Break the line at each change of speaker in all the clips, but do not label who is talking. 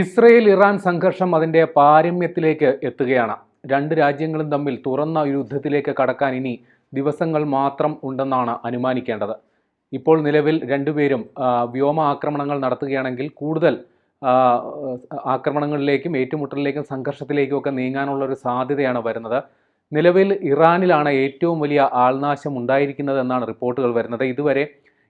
Israel Iran സംഘർഷം അതിൻ്റെ പാരമ്യത്തിലേക്ക് എത്തുകയാണ്. രണ്ട് രാജ്യങ്ങളും തമ്മിൽ തുറന്ന യുദ്ധത്തിലേക്ക് കടക്കാൻ ഇനി ദിവസങ്ങൾ മാത്രം ഉണ്ടെന്നാണ് അനുമാനിക്കേണ്ടത്. ഇപ്പോൾ നിലവിൽ രണ്ടുപേരും വ്യോമ ആക്രമണങ്ങൾ നടത്തുകയാണെങ്കിൽ കൂടുതൽ ആക്രമണങ്ങളിലേക്കും ഏറ്റുമുട്ടലിലേക്കും സംഘർഷത്തിലേക്കും ഒക്കെ നീങ്ങാനുള്ള ഒരു സാധ്യതയാണ് വരുന്നത്. നിലവിൽ ഇറാനിലാണ് ഏറ്റവും വലിയ ആൾനാശം ഉണ്ടായിരിക്കുന്നത് എന്നാണ് റിപ്പോർട്ടുകൾ വരുന്നത്. ഇതുവരെ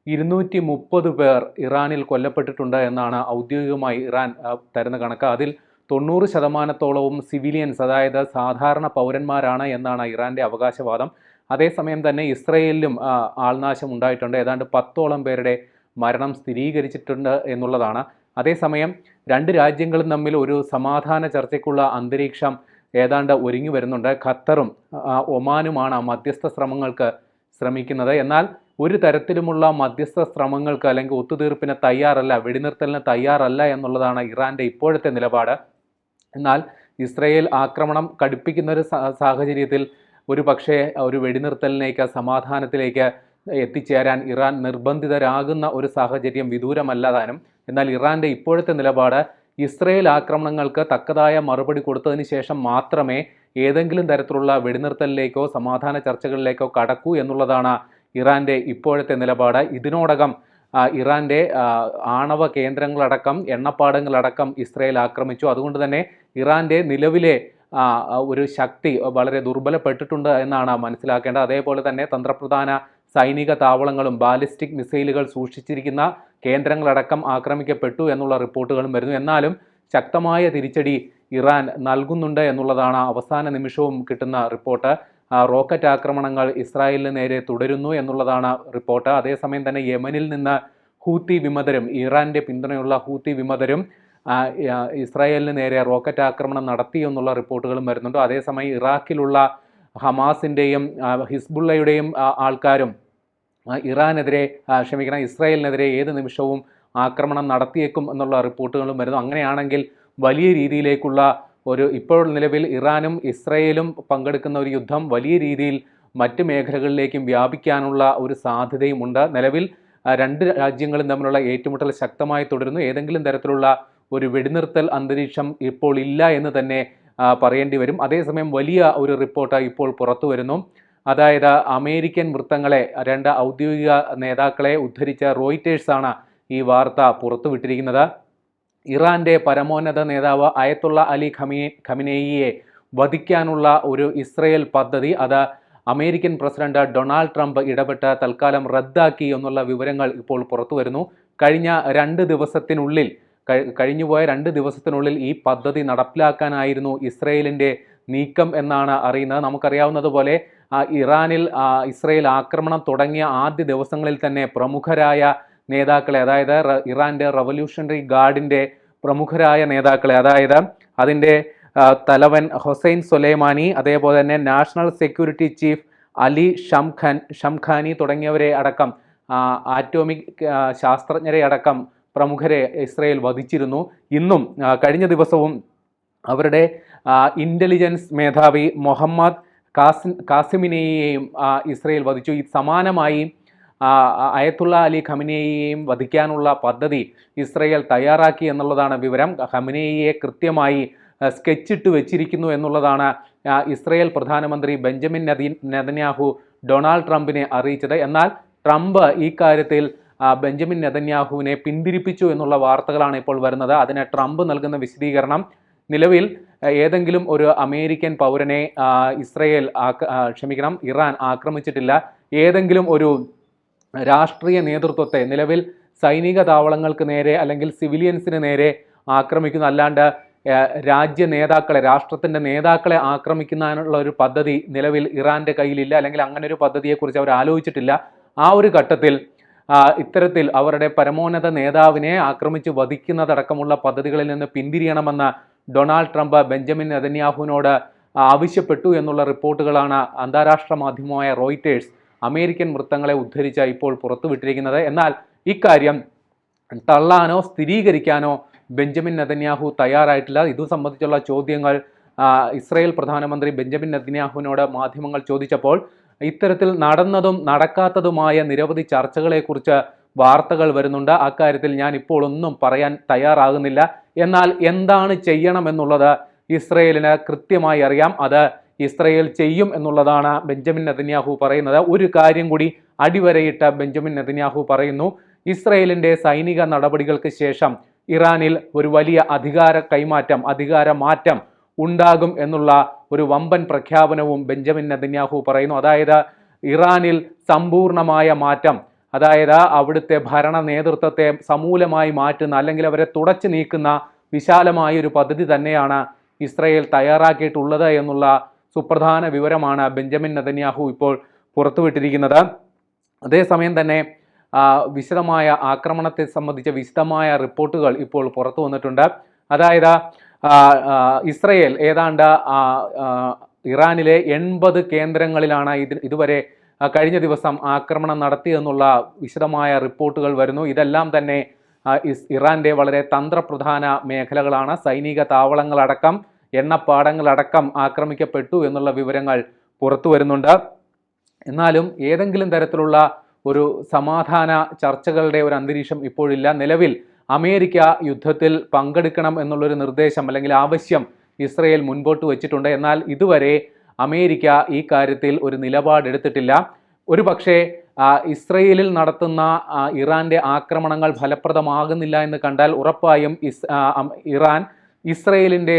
230 പേർ ഇറാനിൽ കൊല്ലപ്പെട്ടിട്ടുണ്ട് എന്നാണ് ഔദ്യോഗികമായി ഇറാൻ തരുന്ന കണക്ക്. അതിൽ 90% സിവിലിയൻസ്, അതായത് സാധാരണ പൗരന്മാരാണ് എന്നാണ് ഇറാൻ്റെ അവകാശവാദം. അതേസമയം തന്നെ ഇസ്രയേലിലും ആൾനാശം ഉണ്ടായിട്ടുണ്ട്. ഏതാണ്ട് 10ഓളം പേരുടെ മരണം സ്ഥിരീകരിച്ചിട്ടുണ്ട് എന്നുള്ളതാണ്. അതേസമയം രണ്ട് രാജ്യങ്ങളും തമ്മിൽ ഒരു സമാധാന ചർച്ചയ്ക്കുള്ള അന്തരീക്ഷം ഏതാണ്ട് ഒരുങ്ങി വരുന്നുണ്ട്. ഖത്തറും ഒമാനുമാണ് മധ്യസ്ഥ ശ്രമങ്ങൾക്ക് ശ്രമിക്കുന്നത്. എന്നാൽ ഒരു തരത്തിലുമുള്ള മധ്യസ്ഥ ശ്രമങ്ങൾക്ക് അല്ലെങ്കിൽ ഒത്തുതീർപ്പിന് തയ്യാറല്ല, വെടിനിർത്തലിന് തയ്യാറല്ല എന്നുള്ളതാണ് ഇറാൻ്റെ ഇപ്പോഴത്തെ നിലപാട്. എന്നാൽ ഇസ്രയേൽ ആക്രമണം കടുപ്പിക്കുന്ന ഒരു സാഹചര്യത്തിൽ ഒരു വെടിനിർത്തലിലേക്ക്, സമാധാനത്തിലേക്ക് എത്തിച്ചേരാൻ ഇറാൻ നിർബന്ധിതരാകുന്ന ഒരു സാഹചര്യം വിദൂരമല്ലാതാനും. എന്നാൽ ഇറാൻ്റെ ഇപ്പോഴത്തെ നിലപാട് ഇസ്രയേൽ ആക്രമണങ്ങൾക്ക് തക്കതായ മറുപടി കൊടുത്തതിന് ശേഷം മാത്രമേ ഏതെങ്കിലും തരത്തിലുള്ള വെടിനിർത്തലിലേക്കോ സമാധാന ചർച്ചകളിലേക്കോ കടക്കൂ എന്നുള്ളതാണ് ഇറാൻ്റെ ഇപ്പോഴത്തെ നിലപാട്. ഇതിനോടകം ഇറാൻ്റെ ആണവ കേന്ദ്രങ്ങളടക്കം എണ്ണപ്പാടങ്ങളടക്കം ഇസ്രയേൽ ആക്രമിച്ചു. അതുകൊണ്ട് തന്നെ ഇറാൻ്റെ നിലവിലെ ഒരു ശക്തി വളരെ ദുർബലപ്പെട്ടിട്ടുണ്ട് എന്നാണ് മനസ്സിലാക്കേണ്ടത്. അതേപോലെ തന്നെ തന്ത്രപ്രധാന സൈനിക താവളങ്ങളും ബാലിസ്റ്റിക് മിസൈലുകൾ സൂക്ഷിച്ചിരിക്കുന്ന കേന്ദ്രങ്ങളടക്കം ആക്രമിക്കപ്പെട്ടു എന്നുള്ള റിപ്പോർട്ടുകളും വരുന്നു. എന്നാലും ശക്തമായ തിരിച്ചടി ഇറാൻ നൽകുന്നുണ്ട് എന്നുള്ളതാണ് അവസാന നിമിഷവും കിട്ടുന്ന റിപ്പോർട്ട്. റോക്കറ്റ് ആക്രമണങ്ങൾ ഇസ്രായേലിന് നേരെ തുടരുന്നു എന്നുള്ളതാണ് റിപ്പോർട്ട്. അതേസമയം തന്നെ യമനിൽ നിന്ന് ഹൂത്തി വിമതരും, ഇറാൻ്റെ പിന്തുണയുള്ള ഹൂത്തി വിമതരും ഇസ്രായേലിന് നേരെ റോക്കറ്റ് ആക്രമണം നടത്തി എന്നുള്ള റിപ്പോർട്ടുകളും വരുന്നുണ്ട്. അതേസമയം ഇറാഖിലുള്ള ഹമാസിൻ്റെയും ഹിസ്ബുള്ളയുടെയും ആൾക്കാരും ഇസ്രായേലിനെതിരെ ഏത് നിമിഷവും ആക്രമണം നടത്തിയേക്കും എന്നുള്ള റിപ്പോർട്ടുകളും വരുന്നു. അങ്ങനെയാണെങ്കിൽ വലിയ രീതിയിലേക്കുള്ള ഇപ്പോൾ നിലവിൽ ഇറാനും ഇസ്രയേലും പങ്കെടുക്കുന്ന ഒരു യുദ്ധം വലിയ രീതിയിൽ മറ്റ് മേഖലകളിലേക്കും വ്യാപിക്കാനുള്ള ഒരു സാധ്യതയുമുണ്ട്. നിലവിൽ രണ്ട് രാജ്യങ്ങളും തമ്മിലുള്ള ഏറ്റുമുട്ടൽ ശക്തമായി തുടരുന്നു. ഏതെങ്കിലും തരത്തിലുള്ള ഒരു വെടിനിർത്തൽ അന്തരീക്ഷം ഇപ്പോൾ ഇല്ല എന്ന് തന്നെ പറയേണ്ടി വരും. അതേസമയം വലിയ ഒരു റിപ്പോർട്ട് ഇപ്പോൾ പുറത്തു വരുന്നു. അതായത് അമേരിക്കൻ വൃത്തങ്ങളെ, രണ്ട് ഔദ്യോഗിക നേതാക്കളെ ഉദ്ധരിച്ച റോയിറ്റേഴ്സാണ് ഈ വാർത്ത പുറത്തുവിട്ടിരിക്കുന്നത്. ഇറാൻ്റെ പരമോന്നത നേതാവ് അയത്തുള്ള അലി ഖമനേയിയെ വധിക്കാനുള്ള ഒരു ഇസ്രയേൽ പദ്ധതി അത് അമേരിക്കൻ പ്രസിഡന്റ് ഡൊണാൾഡ് ട്രംപ് ഇടപെട്ട് തൽക്കാലം റദ്ദാക്കി എന്നുള്ള വിവരങ്ങൾ ഇപ്പോൾ പുറത്തു വരുന്നു. കഴിഞ്ഞുപോയ 2 ദിവസത്തിനുള്ളിൽ ഈ പദ്ധതി നടപ്പിലാക്കാനായിരുന്നു ഇസ്രയേലിൻ്റെ നീക്കം എന്നാണ് അറിയുന്നത്. നമുക്കറിയാവുന്നതുപോലെ ഇറാനിൽ ഇസ്രയേൽ ആക്രമണം തുടങ്ങിയ ആദ്യ ദിവസങ്ങളിൽ തന്നെ പ്രമുഖരായ നേതാക്കളെ, അതായത് ഇറാൻ്റെ റവല്യൂഷണറി ഗാർഡിൻ്റെ പ്രമുഖരായ നേതാക്കളെ, അതായത് അതിൻ്റെ തലവൻ ഹൊസൈൻ സൊലൈമാനി, അതേപോലെ തന്നെ national security chief Ali Shamkhani തുടങ്ങിയവരെ അടക്കം, ആറ്റോമിക് ശാസ്ത്രജ്ഞരെ അടക്കം പ്രമുഖരെ ഇസ്രയേൽ വധിച്ചിരുന്നു. ഇന്നും കഴിഞ്ഞ ദിവസവും അവരുടെ ഇൻ്റലിജൻസ് മേധാവി മുഹമ്മദ് കാസിമിനെയും ഇസ്രയേൽ വധിച്ചു. സമാനമായി അയത്തുള്ള അലി ഖമനേയിയെയും വധിക്കാനുള്ള പദ്ധതി ഇസ്രയേൽ തയ്യാറാക്കി എന്നുള്ളതാണ് വിവരം. ഖമനേയിയെ കൃത്യമായി സ്കെച്ചിട്ട് വെച്ചിരിക്കുന്നു എന്നുള്ളതാണ് ഇസ്രയേൽ പ്രധാനമന്ത്രി ബെഞ്ചമിൻ നെതന്യാഹു ഡൊണാൾഡ് ട്രംപിനെ അറിയിച്ചത്. എന്നാൽ ട്രംപ് ഈ കാര്യത്തിൽ ബെഞ്ചമിൻ നെതന്യാഹുവിനെ പിന്തിരിപ്പിച്ചു എന്നുള്ള വാർത്തകളാണ് ഇപ്പോൾ വരുന്നത്. അതിന് ട്രംപ് നൽകുന്ന വിശദീകരണം, നിലവിൽ ഏതെങ്കിലും ഒരു അമേരിക്കൻ പൗരനെ ഇറാൻ ആക്രമിച്ചിട്ടില്ല. ഏതെങ്കിലും ഒരു രാഷ്ട്രീയ നേതൃത്വത്തെ, നിലവിൽ സൈനിക താവളങ്ങൾക്ക് നേരെ അല്ലെങ്കിൽ സിവിലിയൻസിന് നേരെ ആക്രമിക്കുന്ന, അല്ലാണ്ട് രാഷ്ട്രത്തിൻ്റെ നേതാക്കളെ ആക്രമിക്കുന്നതിനുള്ള ഒരു പദ്ധതി നിലവിൽ ഇറാൻ്റെ കയ്യിലില്ല, അല്ലെങ്കിൽ അങ്ങനെ ഒരു പദ്ധതിയെക്കുറിച്ച് അവർ ആലോചിച്ചിട്ടില്ല. ആ ഒരു ഘട്ടത്തിൽ ഇത്തരത്തിൽ അവരുടെ പരമോന്നത നേതാവിനെ ആക്രമിച്ച് വധിക്കുന്നതടക്കമുള്ള പദ്ധതികളിൽ നിന്ന് പിന്തിരിയണമെന്ന് ഡൊണാൾഡ് ട്രംപ് ബെഞ്ചമിൻ നെതന്യാഹുവിനോട് ആവശ്യപ്പെട്ടു എന്നുള്ള റിപ്പോർട്ടുകളാണ് അന്താരാഷ്ട്ര മാധ്യമമായ റോയിറ്റേഴ്സ് അമേരിക്കൻ വൃത്തങ്ങളെ ഉദ്ധരിച്ച ഇപ്പോൾ പുറത്തുവിട്ടിരിക്കുന്നത്. എന്നാൽ ഇക്കാര്യം തള്ളാനോ സ്ഥിരീകരിക്കാനോ ബെഞ്ചമിൻ നെതന്യാഹു തയ്യാറായിട്ടില്ല. ഇതു സംബന്ധിച്ചുള്ള ചോദ്യങ്ങൾ ഇസ്രായേൽ പ്രധാനമന്ത്രി ബെഞ്ചമിൻ നെതന്യാഹുവിനോട് മാധ്യമങ്ങൾ ചോദിച്ചപ്പോൾ ഇത്തരത്തിൽ നടന്നതും നടക്കാത്തതുമായ നിരവധി ചർച്ചകളെക്കുറിച്ച് വാർത്തകൾ വരുന്നുണ്ട്. അക്കാര്യത്തിൽ ഞാൻ ഇപ്പോൾ ഒന്നും പറയാൻ തയ്യാറാകുന്നില്ല. എന്നാൽ എന്താണ് ചെയ്യണമെന്നുള്ളത് ഇസ്രയേലിന് കൃത്യമായി അറിയാം. അത് ഇസ്രയേൽ ചെയ്യും എന്നുള്ളതാണ് ബെഞ്ചമിൻ നെതന്യാഹു പറയുന്നത്. ഒരു കാര്യം കൂടി അടിവരയിട്ട് ബെഞ്ചമിൻ നെതന്യാഹു പറയുന്നു, ഇസ്രയേലിന്റെ സൈനിക നടപടികൾക്ക് ശേഷം ഇറാനിൽ ഒരു വലിയ അധികാര മാറ്റം ഉണ്ടാകും എന്നുള്ള ഒരു വമ്പൻ പ്രഖ്യാപനവും ബെഞ്ചമിൻ നെതന്യാഹു പറയുന്നു. അതായത് ഇറാനിൽ സമ്പൂർണമായ മാറ്റം, അതായത് അവിടുത്തെ ഭരണ നേതൃത്വത്തെ സമൂലമായി മാറ്റുന്ന, അല്ലെങ്കിൽ അവരെ തുടച്ചു നീക്കുന്ന വിശാലമായ ഒരു പദ്ധതി തന്നെയാണ് ഇസ്രയേൽ തയ്യാറാക്കിയിട്ടുള്ളത് എന്നുള്ള സുപ്രധാന വിവരമാണ് ബെഞ്ചമിൻ നെതന്യാഹു ഇപ്പോൾ പുറത്തുവിട്ടിരിക്കുന്നത്. അതേസമയം തന്നെ വിശദമായ ആക്രമണത്തെ സംബന്ധിച്ച വിശദമായ റിപ്പോർട്ടുകൾ ഇപ്പോൾ പുറത്തു വന്നിട്ടുണ്ട്. അതായത് ഇസ്രയേൽ ഏതാണ്ട് ഇറാനിലെ 80 കേന്ദ്രങ്ങളിലാണ് ഇതുവരെ കഴിഞ്ഞ ദിവസം ആക്രമണം നടത്തിയെന്നുള്ള വിശദമായ റിപ്പോർട്ടുകൾ വരുന്നു. ഇതെല്ലാം തന്നെ ഇറാന്റെ വളരെ തന്ത്രപ്രധാന മേഖലകളാണ്. സൈനിക താവളങ്ങളടക്കം എണ്ണപ്പാടങ്ങളടക്കം ആക്രമിക്കപ്പെട്ടു എന്നുള്ള വിവരങ്ങൾ പുറത്തു വരുന്നുണ്ട്. എന്നാലും ഏതെങ്കിലും തരത്തിലുള്ള ഒരു സമാധാന ചർച്ചകളുടെ ഒരു അന്തരീക്ഷം ഇപ്പോഴില്ല. നിലവിൽ അമേരിക്ക യുദ്ധത്തിൽ പങ്കെടുക്കണം എന്നുള്ളൊരു നിർദ്ദേശം അല്ലെങ്കിൽ ആവശ്യം ഇസ്രയേൽ മുൻപോട്ട് വച്ചിട്ടുണ്ട്. എന്നാൽ ഇതുവരെ അമേരിക്ക ഈ കാര്യത്തിൽ ഒരു നിലപാടെടുത്തിട്ടില്ല. ഒരു പക്ഷേ ഇസ്രയേലിൽ നടത്തുന്ന ഇറാന്റെ ആക്രമണങ്ങൾ ഫലപ്രദമാകുന്നില്ല എന്ന് കണ്ടാൽ ഉറപ്പായും ഇറാൻ ഇസ്രയേലിന്റെ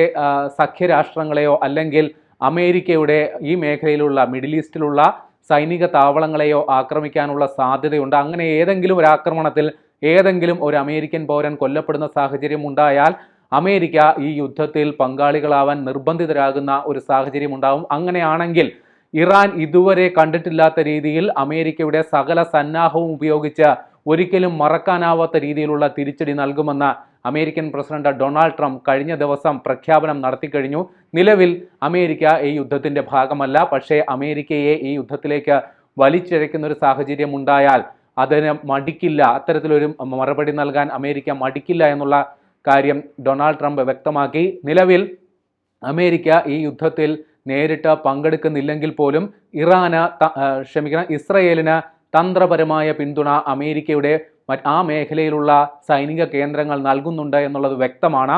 സഖ്യരാഷ്ട്രങ്ങളെയോ അല്ലെങ്കിൽ അമേരിക്കയുടെ ഈ മേഖലയിലുള്ള മിഡിൽ ഈസ്റ്റിലുള്ള സൈനിക താവളങ്ങളെയോ ആക്രമിക്കാനുള്ള സാധ്യതയുണ്ട്. അങ്ങനെ ഏതെങ്കിലും ഒരു ആക്രമണത്തിൽ ഏതെങ്കിലും ഒരു അമേരിക്കൻ പൗരൻ കൊല്ലപ്പെടുന്ന സാഹചര്യം ഉണ്ടായാൽ അമേരിക്ക ഈ യുദ്ധത്തിൽ പങ്കാളികളാവാൻ നിർബന്ധിതരാകുന്ന ഒരു സാഹചര്യം ഉണ്ടാവും. അങ്ങനെയാണെങ്കിൽ ഇറാൻ ഇതുവരെ കണ്ടിട്ടില്ലാത്ത രീതിയിൽ അമേരിക്കയുടെ സകല സന്നാഹവും ഉപയോഗിച്ച് ഒരിക്കലും മറക്കാനാവാത്ത രീതിയിലുള്ള തിരിച്ചടി നൽകുമെന്ന് അമേരിക്കൻ പ്രസിഡന്റ് ഡൊണാൾഡ് ട്രംപ് കഴിഞ്ഞ ദിവസം പ്രഖ്യാപനം നടത്തിക്കഴിഞ്ഞു. നിലവിൽ അമേരിക്ക ഈ യുദ്ധത്തിന്റെ ഭാഗമല്ല. പക്ഷേ അമേരിക്കയെ ഈ യുദ്ധത്തിലേക്ക് വലിച്ചിഴയ്ക്കുന്ന ഒരു സാഹചര്യം ഉണ്ടായാൽ അതിന് മടിക്കില്ല, അത്തരത്തിലൊരു മറുപടി നൽകാൻ അമേരിക്ക മടിക്കില്ല എന്നുള്ള കാര്യം ഡൊണാൾഡ് ട്രംപ് വ്യക്തമാക്കി. നിലവിൽ അമേരിക്ക ഈ യുദ്ധത്തിൽ നേരിട്ട് പങ്കെടുക്കുന്നില്ലെങ്കിൽ പോലും ഇസ്രയേലിന് തന്ത്രപരമായ പിന്തുണ അമേരിക്കയുടെ ആ മേഖലയിലുള്ള സൈനിക കേന്ദ്രങ്ങൾ നൽകുന്നുണ്ട് എന്നുള്ളത് വ്യക്തമാണ്.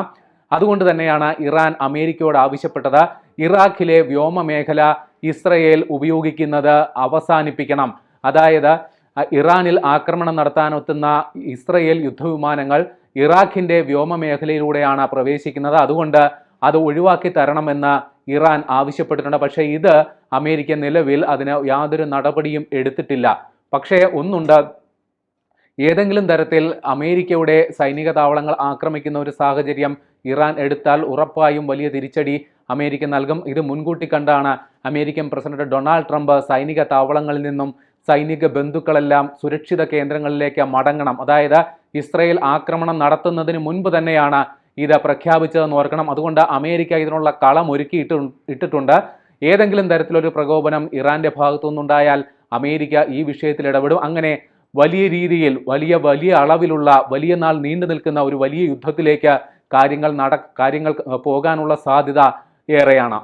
അതുകൊണ്ട് തന്നെയാണ് ഇറാൻ അമേരിക്കയോട് ആവശ്യപ്പെട്ടത്, ഇറാഖിലെ വ്യോമ മേഖല ഇസ്രയേൽ ഉപയോഗിക്കുന്നത് അവസാനിപ്പിക്കണം. അതായത് ഇറാനിൽ ആക്രമണം നടത്താനെത്തുന്ന ഇസ്രയേൽ യുദ്ധവിമാനങ്ങൾ ഇറാഖിന്റെ വ്യോമ മേഖലയിലൂടെയാണ് പ്രവേശിക്കുന്നത്. അതുകൊണ്ട് അത് ഒഴിവാക്കി തരണമെന്ന് ഇറാൻ ആവശ്യപ്പെട്ടിട്ടുണ്ട്. പക്ഷേ ഇത് അമേരിക്ക നിലവിൽ അതിന് യാതൊരു നടപടിയും എടുത്തിട്ടില്ല. പക്ഷേ ഒന്നുണ്ട്, ഏതെങ്കിലും തരത്തിൽ അമേരിക്കയുടെ സൈനിക താവളങ്ങൾ ആക്രമിക്കുന്ന ഒരു സാഹചര്യം ഇറാൻ എടുത്താൽ ഉറപ്പായും വലിയ തിരിച്ചടി അമേരിക്ക നൽകും. ഇത് മുൻകൂട്ടി കണ്ടാണ് അമേരിക്കൻ പ്രസിഡന്റ് ഡൊണാൾഡ് ട്രംപ് സൈനിക താവളങ്ങളിൽ നിന്നും സൈനിക ബന്ധുക്കളെല്ലാം സുരക്ഷിത കേന്ദ്രങ്ങളിലേക്ക് മടങ്ങണം, അതായത് ഇസ്രയേൽ ആക്രമണം നടത്തുന്നതിന് മുൻപ് തന്നെയാണ് ഇത് പ്രഖ്യാപിച്ചതെന്ന് ഓർക്കണം. അതുകൊണ്ട് അമേരിക്ക ഇതിനുള്ള കളം ഇട്ടിട്ടുണ്ട്. ഏതെങ്കിലും തരത്തിലൊരു പ്രകോപനം ഇറാന്റെ ഭാഗത്തുനിന്നുണ്ടായാൽ അമേരിക്ക ഈ വിഷയത്തിൽ ഇടപെടും. അങ്ങനെ വലിയ രീതിയിൽ വലിയ അളവിലുള്ള വലിയ നാൾ നീണ്ടു നിൽക്കുന്ന ഒരു വലിയ യുദ്ധത്തിലേക്ക് കാര്യങ്ങൾ പോകാനുള്ള സാധ്യത ഏറെയാണ്.